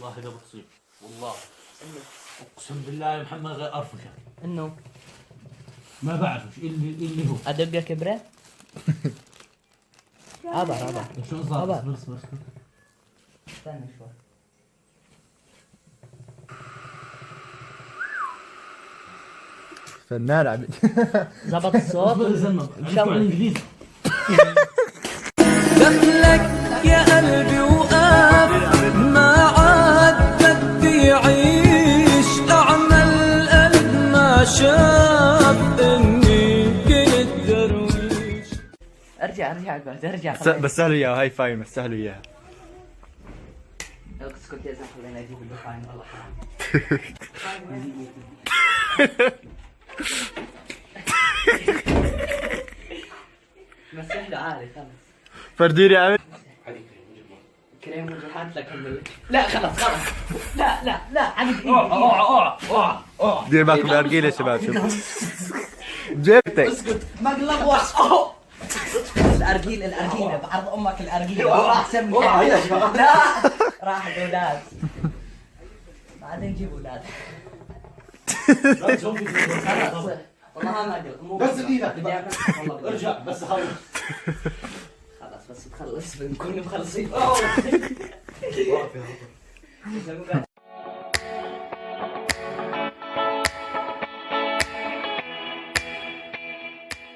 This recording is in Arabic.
والله اذا بتصيب والله اقسم بالله يا محمد غير ارفشك انه ما بعرف ايش اللي هو ادقه كبره. عبر شو صار؟ اصبر استنى شوي. فنان عم زبط الصوت ان شاء الله الانجليزي. دخلك يا قلبي وقف ما عاد بدي عيش اعمل قلب ما شاف اني كنت درويش. ارجع بعد ارجع. بس سهلوا اياها هاي فاين بس سهلوا اياها. اسكت يا زلمه خلينا اجيب الدخان والله حرام. مسح له عالي خلص. فرديري عمل كريم وجهات لك لا خلص لا عندك دير بالكم الارجيله يا شباب جبتك اسكت مقلب وش الارجيله بعرض امك الارجيله راح سمي لا راح الاولاد بعدين نجيب اولاد. والله ما اقدر بس ايدك ارجع بس خلص خلاص بس تخلص بنكون مخلصين.